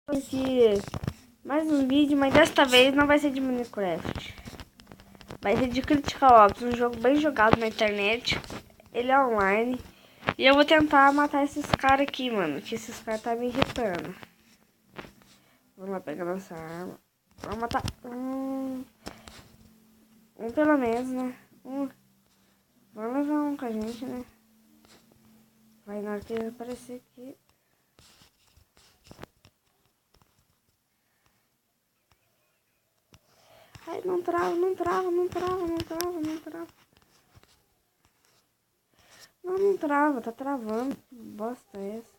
Aqui mais um vídeo, mas desta vez não vai ser de Minecraft. Vai ser de Critical Ops, um jogo bem jogado na internet. Ele é online. E eu vou tentar matar esses caras aqui, mano. Que esses caras tá me irritando. Vamos lá pegar nossa arma. Vamos matar um pelo menos, né? Vamos levar um com a gente, né? Vai na hora que ele aparecer aqui. Ai, não trava. Não, não trava, tá travando. Que bosta é essa?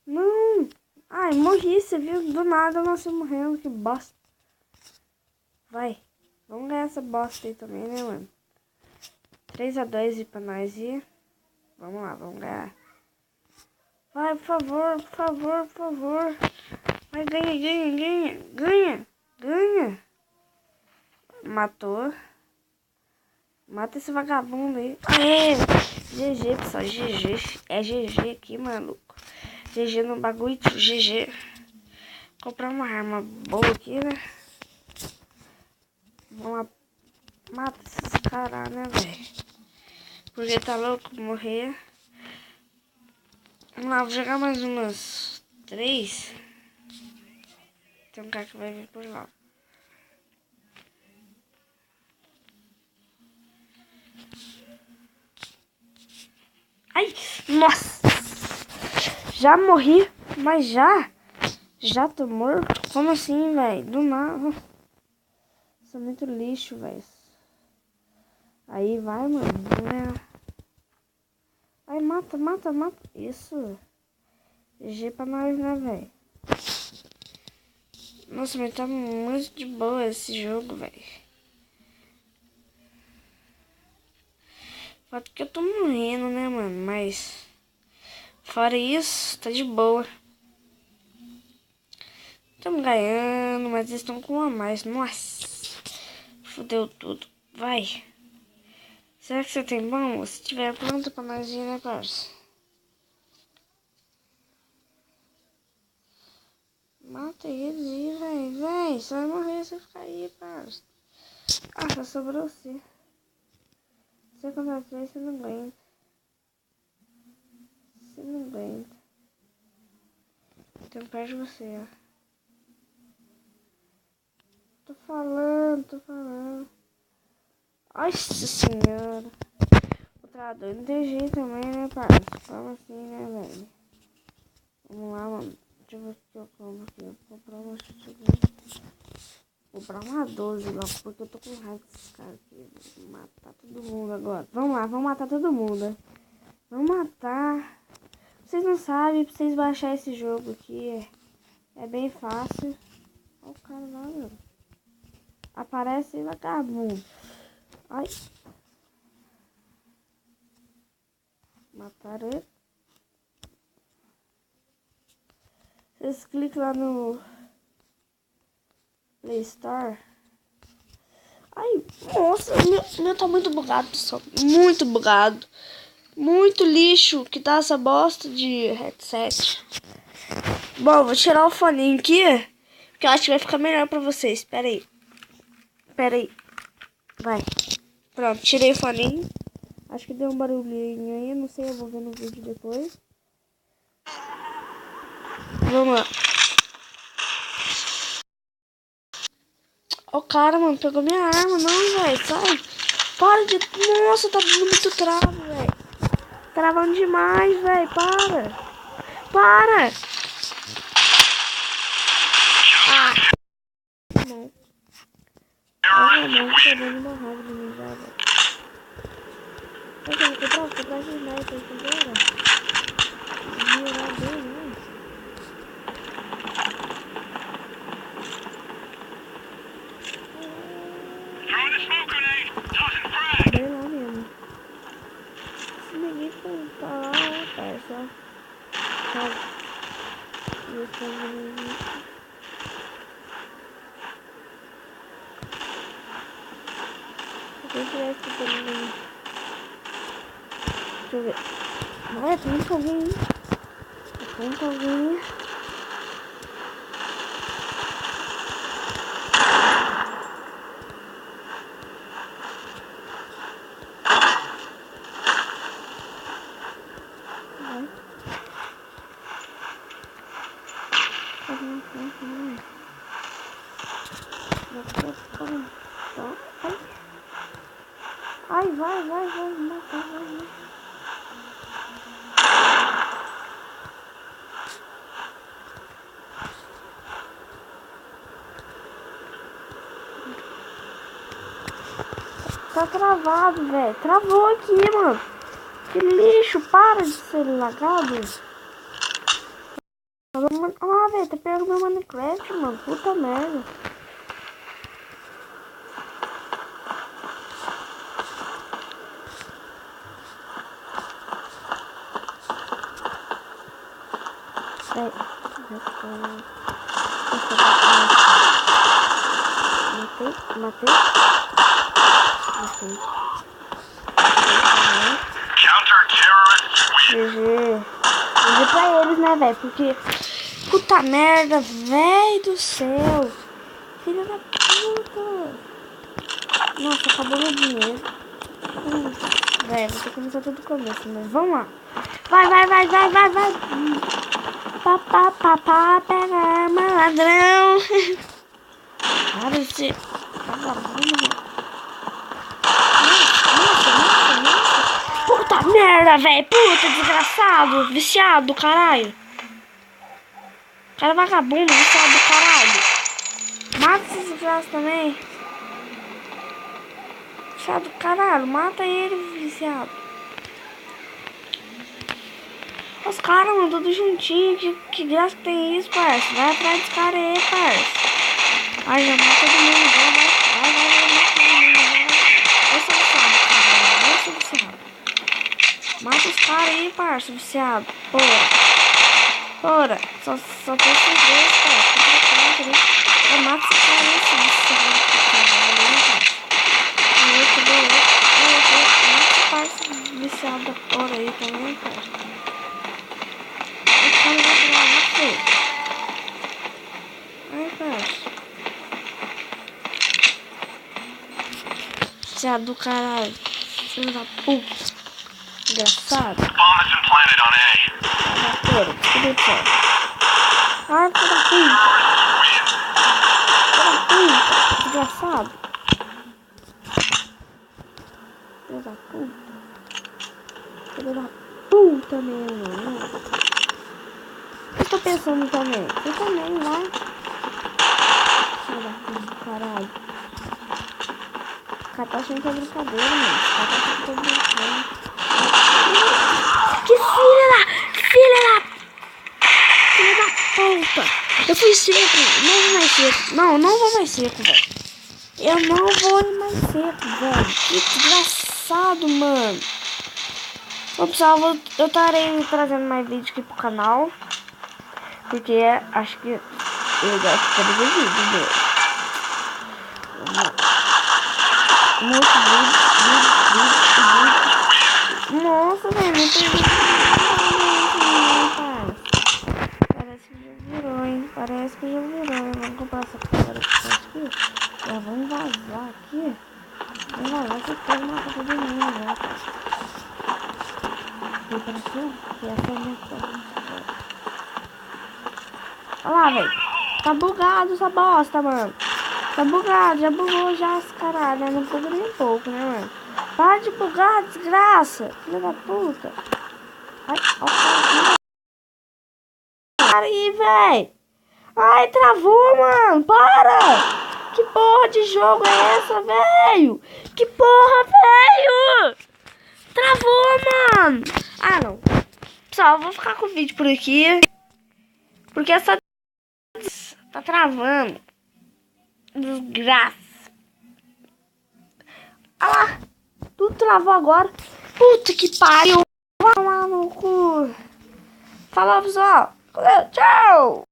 Não! Ai, morri, você viu? Do nada eu nasci morrendo, que bosta. Vai, vamos ganhar essa bosta aí também, né, mano? 3-2 e pra nós ir. Vamos lá, vamos ganhar. Vai, por favor. Vai, ganha. Matou. Mata esse vagabundo aí. Aê! GG, pessoal, GG. É GG aqui, maluco. GG no bagulho, GG. Comprar uma arma boa aqui, né? Vamos lá. Mata esses caras, né, velho? Porque tá louco morrer. Vamos lá, vou jogar mais umas 3. Tem um cara que vai vir por lá. Ai, nossa! Já morri, mas já tô morto? Como assim, velho? Do nada. Isso é muito lixo, velho. Aí vai, mano. Ai, mata. Isso. GG pra nós, né, velho? Nossa, mas tá muito de boa esse jogo, velho. Fato que eu tô morrendo, né, mano? Mas fora isso, tá de boa. Estamos ganhando, mas eles estão com uma a mais. Nossa, fodeu tudo. Vai. Será que você tem bomba? Se tiver pronto pra nós ir, né, parça? Mata eles aí, velho. Véi, só vai morrer se ficar aí, parça. Ah, só sobrou você. Você contra 3, você não aguenta. Você não aguenta. Então perde você, ó. Tô falando. Nossa senhora. Outra doida. Não tem jeito também, né, parça? Como assim, né, velho? Vamos lá, mano. Deixa eu ver o que eu compro aqui. Eu vou comprar uma Vou comprar uma 12 logo, porque eu tô com raiva desses caras aqui. Vou matar todo mundo agora. Vamos lá, vamos matar todo mundo. Vamos matar. Vocês não sabem, pra vocês baixar esse jogo aqui. É bem fácil. Olha o cara lá, meu. Aparece vagabundo. Ai. Mataram ele. Vocês clicam lá no Play Store. Ai, nossa, meu tá muito bugado, pessoal. Muito bugado. Muito lixo que tá essa bosta de headset. Bom, vou tirar o foninho aqui, que eu acho que vai ficar melhor pra vocês. Pera aí. Vai. Pronto, tirei o foninho. Acho que deu um barulhinho aí, não sei, eu vou ver no vídeo depois. Vamos lá. Ó, o cara, mano, pegou minha arma. Não, velho, sai. Para de... Nossa, tá dando muito travo, velho. Travando demais, velho, para. Ah, não. Não, tá dando uma raiva de mim já, velho. Eu tenho que comprar esse sniper aqui agora. Mirar bem, né? Bem lá mesmo. Se ninguém comprar lá, parça. Sabe? Isso é se tivesse também. Deixa eu ver. Olha, tem muito alguém. Tem muito alguém. Ai, vai, mata, vai. Tá travado, velho. Travou aqui, mano. Que lixo, para de ser lagado. Ah, velho, tá pegando meu Minecraft, mano. Puta merda. Matei. GG pra eles, né, velho? Porque, puta merda, velho do céu. Filha da puta. Nossa, acabou meu dinheiro. Velho, vou ter que começar tudo do começo, mas vamos lá. Vai. Papá, pega ladrão. Para de ser vagabundo. Nossa. Puta merda, velho. Puta, desgraçado. Viciado do caralho. Cara vagabundo, viciado do caralho. Mata esse desgraça também. Viciado do caralho. Mata ele, viciado. Os caras, mano, tudo juntinho. Que graça que tem isso, parça? Vai atrás dos caras aí, parça. Ai, já mata todo mundo. Vai, mata os caras aí, parça, viciado. Porra. Só tem esses dois, parça. Mata os caras aí, viciado. Mata os parça viciado da porra aí também, parça. O cara vai tirar você. Ai, parça. Viciado do caralho. Filho da puta. Engraçado. Cadê o céu? Ai, filho da puta. Desgraçado. Filho da puta mesmo. Eu tô pensando também. Você também, vai. Filho da puta, caralho. O cara tá achando que é brincadeira, mano. O cara tá achando que é brincadeira. Que filha da puta. Eu fui seco. Não vou mais seco. Não vou mais seco, velho. Eu não vou mais seco, velho. Que desgraçado, mano. Bom, pessoal, eu estarei trazendo mais vídeos aqui pro canal. Porque acho que eu gosto de fazer vídeos dele. Muitos vídeos. Nossa, velho, não tem vídeo. Parece que já virou, hein? Vamos comprar essa câmera aqui. Já vamos vazar aqui. Vamos vazar que eu quero matar todo mundo, né? Vem pra aqui, que essa é a minha câmera. Olha lá, velho. Tá bugado essa bosta, mano. Tá bugado, já bugou já esse caralho, né? Não buga nem um pouco, né, mano? Para de bugar, desgraça. Filha da puta. Ai, ó. Para aí, velho. Ai, travou, mano. Para. Que porra de jogo é essa, velho? Que porra, velho. Travou, mano. Ah, não. Pessoal, eu vou ficar com o vídeo por aqui. Porque essa tá travando. Desgraça. Olha lá. Tudo travou agora. Puta que pariu. Vai lá no cu. Falou, pessoal. Tchau.